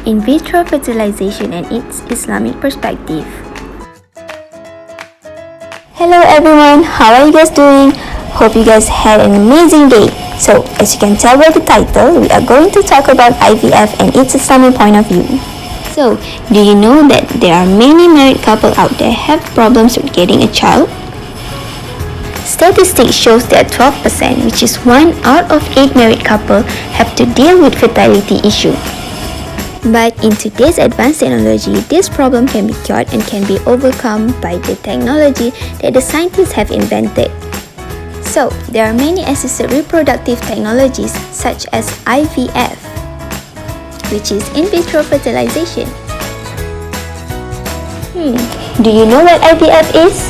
in vitro fertilization and its Islamic perspective. Hello everyone, how are you guys doing? Hope you guys had an amazing day. So, as you can tell by the title, we are going to talk about IVF and its Islamic point of view. So, do you know that there are many married couples out there have problems with getting a child? Statistics shows that 12%, which is 1 out of 8 married couples, have to deal with fertility issue. But in today's advanced technology, this problem can be cured and can be overcome by the technology that the scientists have invented. So, there are many assisted reproductive technologies such as IVF, which is in vitro fertilization. Do you know what IVF is?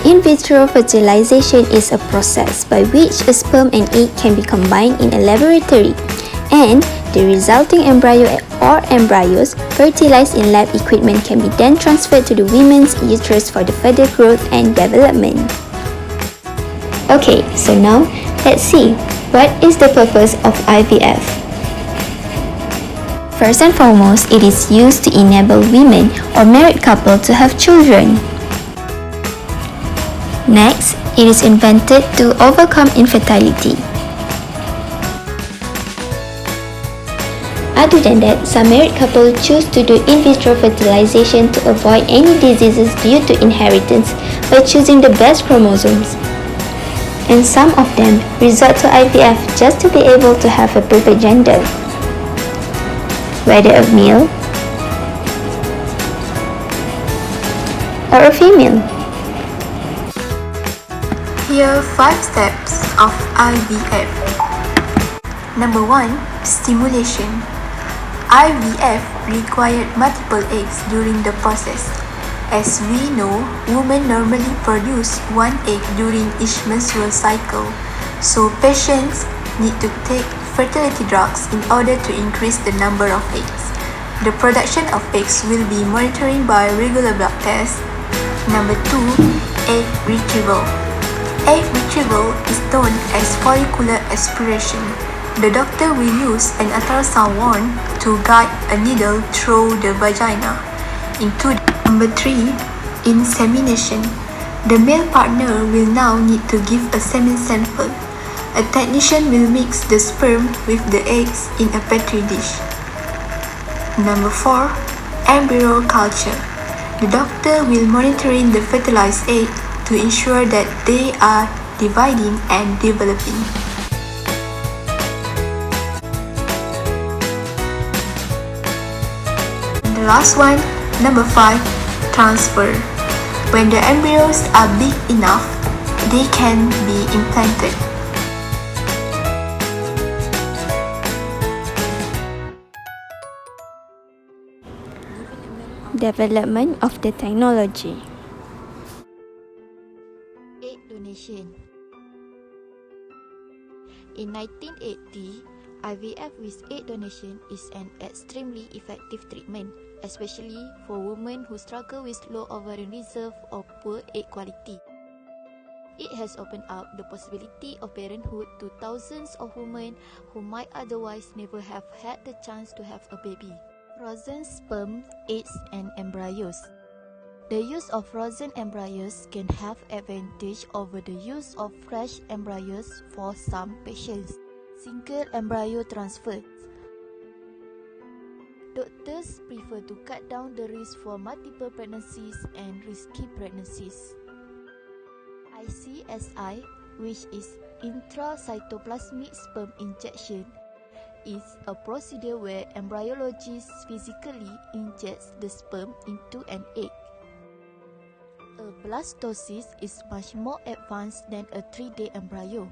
In vitro fertilization is a process by which a sperm and egg can be combined in a laboratory, and the resulting embryo or embryos fertilized in lab equipment can be then transferred to the woman's uterus for the further growth and development. Okay, so now let's see, what is the purpose of IVF? First and foremost, it is used to enable women or married couples to have children. Next, it is invented to overcome infertility. Other than that, some married couples choose to do in vitro fertilization to avoid any diseases due to inheritance by choosing the best chromosomes. And some of them resort to IVF just to be able to have a perfect gender, whether a male or a female. Here are 5 steps of IVF. Number 1. Stimulation. IVF required multiple eggs during the process. As we know, women normally produce 1 egg during each menstrual cycle, so patients need to take fertility drugs in order to increase the number of eggs. The production of eggs will be monitored by regular blood tests. Number 2. Egg retrieval. Egg retrieval is known as follicular aspiration. The doctor will use an ultrasound wand to guide a needle through the vagina into the. Number 3. Insemination. The male partner will now need to give a semen sample. A technician will mix the sperm with the eggs in a petri dish. Number 4. Embryo culture. The doctor will monitor the fertilized egg to ensure that they are dividing and developing. And the last one, number 5, transfer. When the embryos are big enough, they can be implanted. Development of the technology. Egg donation. In 1980, IVF with egg donation is an extremely effective treatment, especially for women who struggle with low ovarian reserve or poor egg quality. It has opened up the possibility of parenthood to thousands of women who might otherwise never have had the chance to have a baby. Frozen sperm, eggs, and embryos. The use of frozen embryos can have advantage over the use of fresh embryos for some patients. Single embryo transfer. Doctors prefer to cut down the risk for multiple pregnancies and risky pregnancies. ICSI, which is intracytoplasmic sperm injection, is a procedure where embryologist physically injects the sperm into an egg. A blastocyst is much more advanced than a 3-day embryo.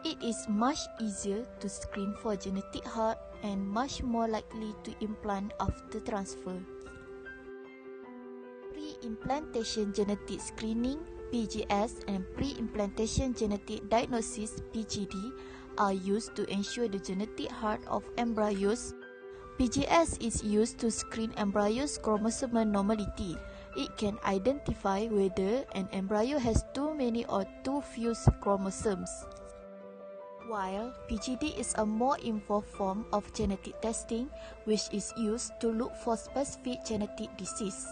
It is much easier to screen for genetic heart and much more likely to implant after transfer. Pre-implantation genetic screening (PGS) and pre-implantation genetic diagnosis (PGD) are used to ensure the genetic heart of embryos. PGS is used to screen embryos' chromosomal normality. It can identify whether an embryo has too many or too few chromosomes. While PGD is a more involved form of genetic testing, which is used to look for specific genetic disease.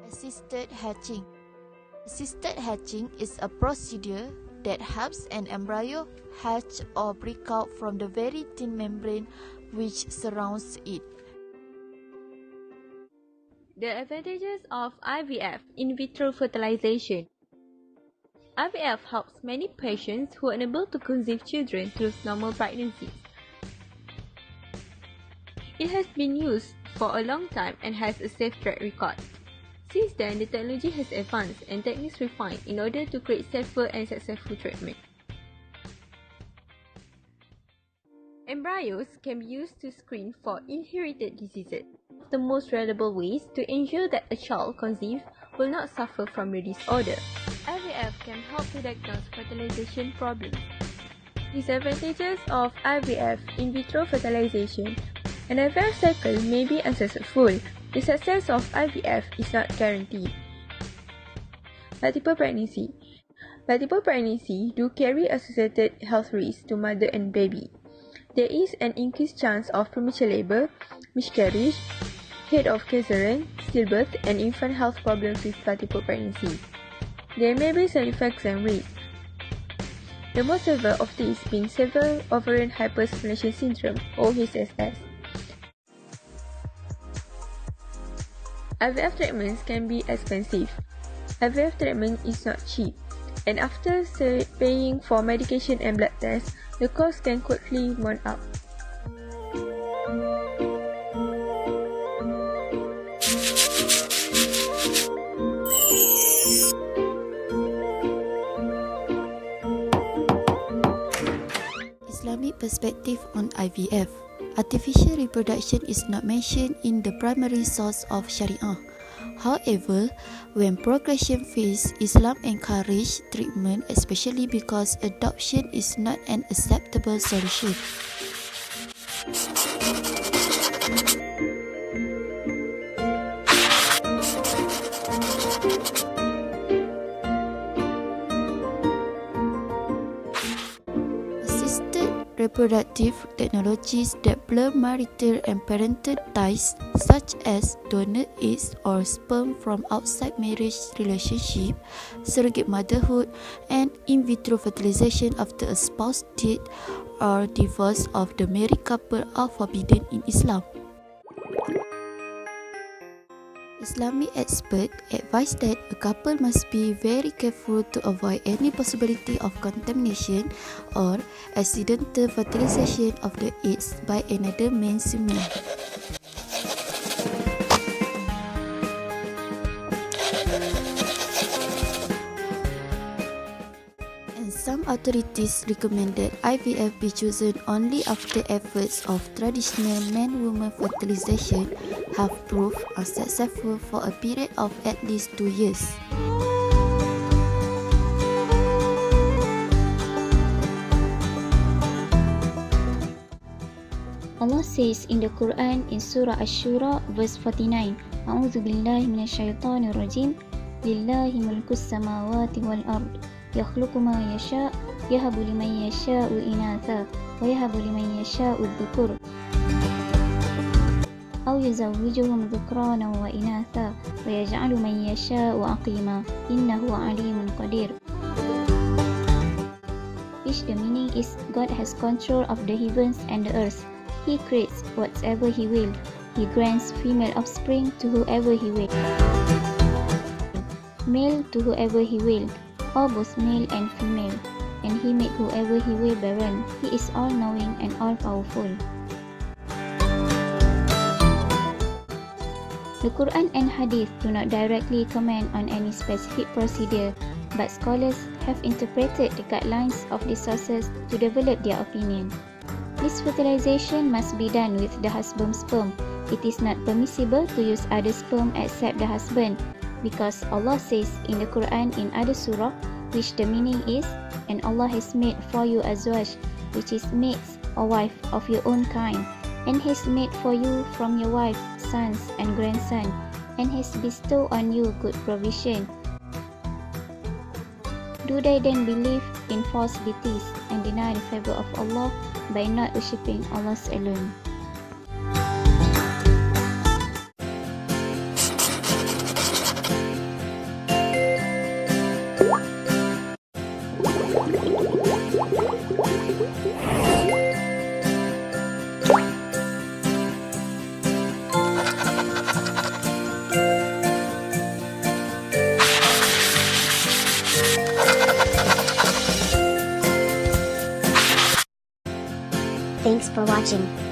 Assisted hatching. Assisted hatching is a procedure that helps an embryo hatch or break out from the very thin membrane which surrounds it. The advantages of IVF, in vitro fertilization. IVF helps many patients who are unable to conceive children through normal pregnancies. It has been used for a long time and has a safe track record. Since then, the technology has advanced and techniques refined in order to create safer and successful treatment. Embryos can be used to screen for inherited diseases. The most reliable ways to ensure that a child conceived will not suffer from the disorder. IVF can help to diagnose fertilization problems. Disadvantages of IVF, in vitro fertilization. An IVF cycle may be unsuccessful. The success of IVF is not guaranteed. Multiple pregnancy. Multiple pregnancy do carry associated health risks to mother and baby. There is an increased chance of premature labor, miscarriage, head of cesarean, stillbirth, and infant health problems with multiple pregnancy. There may be side effects and risks. The most severe of these being severe ovarian hyperstimulation syndrome, OHSS. IVF treatments can be expensive. IVF treatment is not cheap, and after paying for medication and blood tests, the cost can quickly mount up. Islamic perspective on IVF. Artificial reproduction is not mentioned in the primary source of Sharia. However, when progression phase, Islam encourage treatment, especially because adoption is not an acceptable solution. Reproductive technologies that blur marital and parental ties, such as donor eggs or sperm from outside marriage relationship, surrogate motherhood, and in vitro fertilization after a spouse death or divorce of the married couple are forbidden in Islam. Islamic experts advise that a couple must be very careful to avoid any possibility of contamination or accidental fertilization of the eggs by another man's semen. And some authorities recommend that IVF be chosen only after efforts of traditional man-woman fertilization have proved unsuccessful for a period of at least 2 years. Allah says in the Quran in Surah Ash-Shura verse 49, A'udzu billahi minasyaitonir rajim. Lillahi mulkus samawati wal ard. Yakhluqu ma yasha, yahabu liman yasha'u inatha wa yahabu liman yasha'u adh-dhukur. أو يزوجهم ذكرانا وإناثا ويجعل من يشاء عقيما إنه عليم قدير. Which the meaning is God has control of the heavens and the earth. He creates whatever He will. He grants female offspring to whoever He will, male to whoever He will, or both male and female, and He make whoever He will barren. He is all-knowing and all-powerful. The Quran and Hadith do not directly comment on any specific procedure, but scholars have interpreted the guidelines of these sources to develop their opinion. This fertilization must be done with the husband's sperm. It is not permissible to use other sperm except the husband, because Allah says in the Quran in other surah, which the meaning is, and Allah has made for you azwaj, which is mates or wife of your own kind, and has made for you from your wife sons and grandson, and has bestowed on you good provision. Do they then believe in false deities and deny the favor of Allah by not worshipping Allah alone? Thanks for watching.